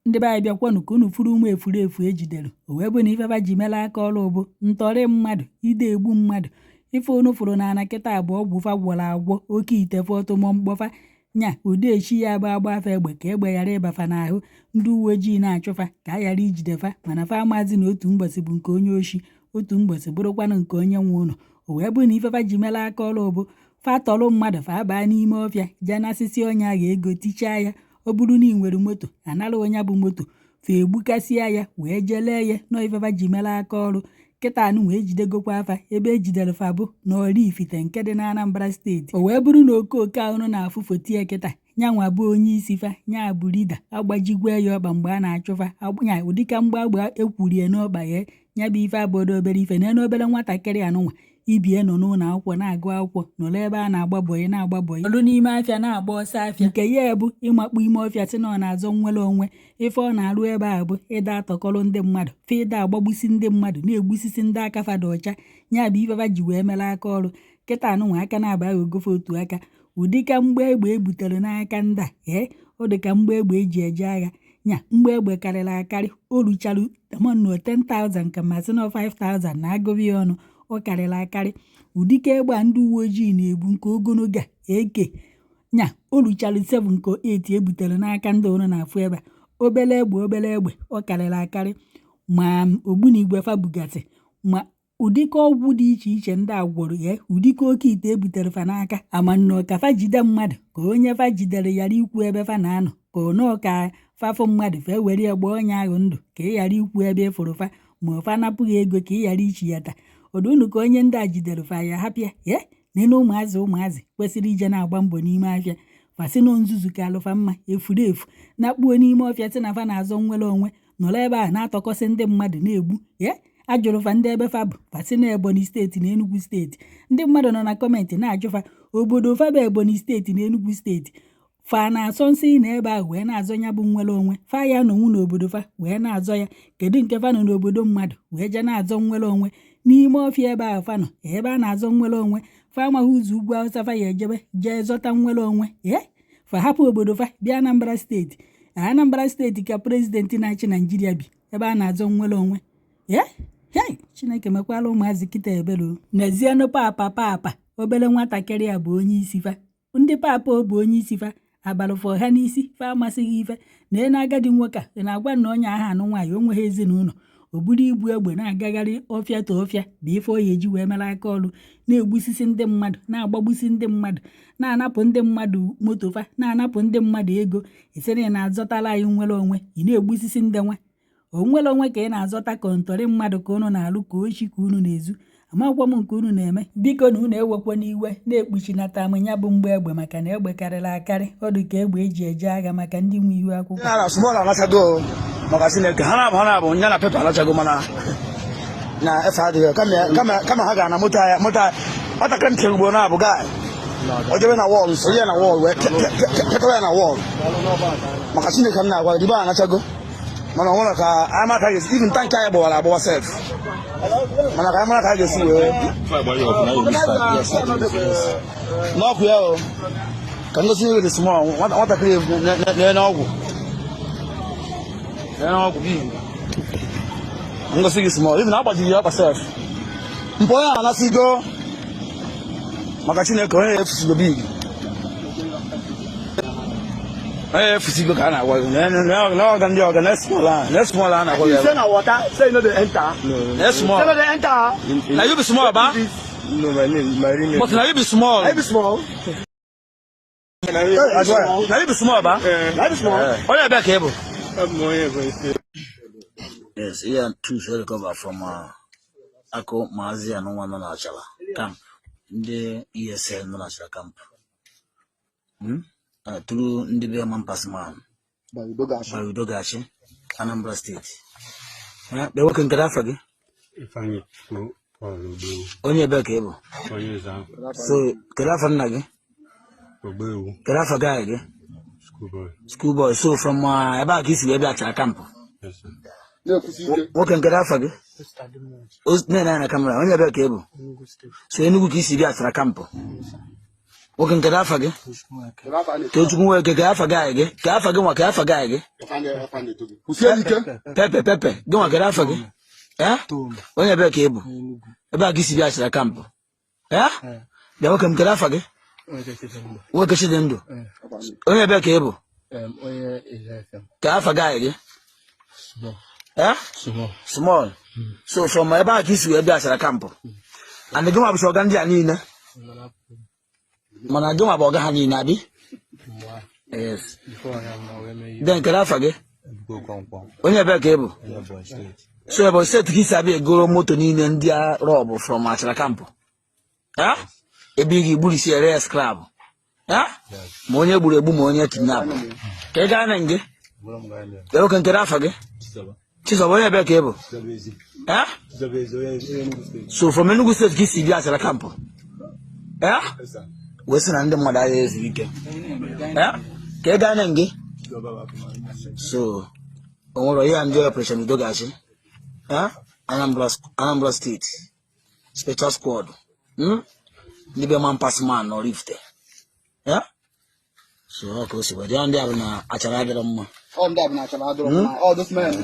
ndị be anyị bịakwanụ ka unu furu ụmụ efurefu ejidere o wee bụ na ifefa ji mela aka ọrụ bụ ntọrị mmadụ ide egbu mmadụ ife unu furu na ana kịta abụọ ọgwụfa gwọrọ agwọ oke ite fọtụmọ mkpọfa nya ụdị echi ya bụ agba afa egbe ka egbe ghara ịbafa n'ahụ ndị uwe ojii na-achụfa ka a ghara ijidefa mana fa amazi na otu mbọsị bụ nke onye oshi otu mbọsị bụrụkwanụ nke onye nwe ụlọ o wee bụ na ifefa ji mela aka ọrụ bụ fa tọrọ mmadụ fa baa n'ime ọfịa jee nasịsị onye a ga-ego tichaa ya ọ bụrụ na ị nwere moto anara onye bụ moto fa egbukasịa ya wee jelee ya nọ ifefa ji mela aka ọrụ kịta anụ wee jidegokwa afa ebe ejidere fa bụ na Oraifite nke dị na Anambra steeti o wee bụrụ na okooko ahụ na-afụ foto ya kịta nyanwa bụ onye isi fa nya bụ lida agbajigwe ya ọkpa mgbe a na-achụfa nya ụdịka mgbagba ekwurie n'ọkpa ya nya bụ ife abụọdo obere ife na obere nwatakịrị anụnwa ibie nọ n'ụlọ akwụkwọ na-agụ akwụkwọ nọrọ ebe a na-agba bọyị ọrụ n'ime afịa na-agba ọsọ afịa nke ya bụ ịmakpu ime ọfịa si na ọ na-azọ nwere onwe ife ọ na-arụ ebe a bụ ịda atọkọrọ ndị mmadụ fe ịda agbagbusi ndị mmadụ na-egbusisi ndị aka fada ọcha nya bụ ifefa ji wee mere aka ọrụ kịta anụnwa aka na-abaghị ogofe otu aka ụdịka mgbe egbe ebutere n'aka ndị a ọ dịka mgbe egbe eji eje agha nya mgbe egbe karịrị akarị o rucharu 10,000 ka masị na 5,000 na agụghị ọnụ ọ karịrị akarị ụdịka egbe a ndị uwe ojii na-ebu nke ogologo a eke nya o rucharu 7 ka 8 ebutere n'aka ndị ụlọ na-afụ ebe a obere egbe ọ karịrị akarị ma ogbunigwe fa bugasị ma ụdịka ọgwụ dị iche iche ndị agwọrọ ya ụdịka oke ite ebutere fa n'aka amannọ ka fa jide mmadụ ka onye fa jidere ghara ikwu ebe fa na-anọ ka ọnọọ ka fafụ mmadụ fa were egbe onye ahụ ndụ ka ị ghara ikwu ebe ịfụrụ fa ma fa napụghị ego ka ị ghara ichi ya taa ọdụnụ ka onye ndị a jidere fa ya hapịa nene ụmụazị kwesịrị ije na-agba mbọ n'ime afịa fasị na nzuzu ka alụfa mma efu na-akpuo n'ime ọfịa sị na fa na-azọ nwere onwe nọrọ ebe a na-atọkọsị ndị mmadụ na-egbu ajụrụ fa ndị ebe fa bụ fasị na Ebonyi steeti na Enugu steeti ndị mmadụ nọ na kọmentị na-ajụfa obodo fa bụ Ebonyi steeti na Enugu steeti fa na-asọ nsị na ebe ahụ wee na-azọ ya bụ nwere onwe fa ya nọnwụ n'obodo fa wee na-azọ ya kedu nke fa nọ n'obodo mmadụ wee jee na-azọ nwere onwe n'ime ọfịa ebe ahụ fa nọ ebe a na-azọ nwere onwe fa amaghị ụzọ ugwu Awụsa fa ya ejebe jee zọta nwere onwe fa hapụ obodo fa bịa Anambra steeti ka prezidenti na-achị Naijiria bi ebe a na-azọ nwere onwe Chineke mekwala ụmụazị kịta ebere n'ezienụ papa obere nwatakịrị a bụ onye isi fa ndị papa ọ bụ onye isi fa abalụfọ ha n'isi fa amasịghị ife na ene agadi nwoke a na-agwa na onye aha anụ nwaanyị o nweghị ezinụlọ o buru ibu egbe na-agagharị ọfịa ta ọfịa bụ ife ọ ya eji wee mere aka ọrụ na-egbusisi ndị mmadụ na-agbagbusi ndị mmadụ na-anapụ ndị mmadụ moto fa na-anapụ ndị mmadụ ego isere na-azọtala anyị nwere onwe ị na-egbusisi ndị nwa onwere onwe ka ị na-azọta kọntọrị mmadụ ka unu na-alụ ka ochi ka unu na-ezu amakwa m nke unu na-eme biko na unu ewekwa n'iwe na-ekpuchinata amanya bụ mgbe egbe maka na egbe karịrị akarị ọ dị ka egbe eji eje agha maka ndị nwe ihu akwụkwọ maka Chineke ha na-abụ nya na pepa alachago mana na efe adịghị kama ha ga na moto ọtakịrị nke ugbo na-abụ gaa ojebe na wọl sonye na wọl wee kekọrọ ya na wọl maka Chineke m na-agwa dibe anachago mana ọ nwere ka ama ka ga-esi even tank anyị gbawara agbawa sef mana ka amara ka a ga-esi wee n'ọkụ ya o ka ngosi nye dị small nwatakịrị na-enye ọgwụ ngosi gị small even agbajiri ya ọkpa sef mpụ onye anasịgo maka Chineke onye efusigo big efusigo ka a na-agwa n'ọga ndị ọga na small a na-agwa ya na water say no dey enter na small say no dey enter na you be small ba no my name but na you be small na you be small ba na you be small onye ebe ka ị bụ yes yeah two should recover from Ako Mazi and one on Achala camp the ESL no Achala camp through the Bearman Passman by Udogachi, Anambra State. They work in Gaddafi. If I only back able. So Gaddafi Nagi Gaddafi guy schoolboy. So from about his way back to camp. Work in Gaddafi. Nena camera only back able. So Enugu kisi back to camp. Woken Karafa, Tochumweke Kafagay, Kafagan, Kafagay, Pepe, go on Karafag, eh? When you're back able, about this is a camp, eh? The Woken Karafag, what can she then do? When you're back able, Kafagay, eh? Small. So from my back is where there's a camp. And the go up so Gandianina. Managum about Gahani Nabi. Yes. Then Karafage. When you're back able. So about set his Sabi Goro Motonin and Dia Rob from Machalacampo. Ah? A big bully serious club. Ah? Monia Burebu Monia Tinab. Keganenge. You can Karafage. She's a way back able. Ah? So from Menugu says Gissi Bias at a campo. Ah? Western and the mother is weekend. Yeah, Keganenge. So, over here, enjoy Operation Udogachi. Yeah, Anambra State Special Squad. Liberman pass man or lift. Yeah, so, of course, we're down there in a Chaladrum. Oh, those men,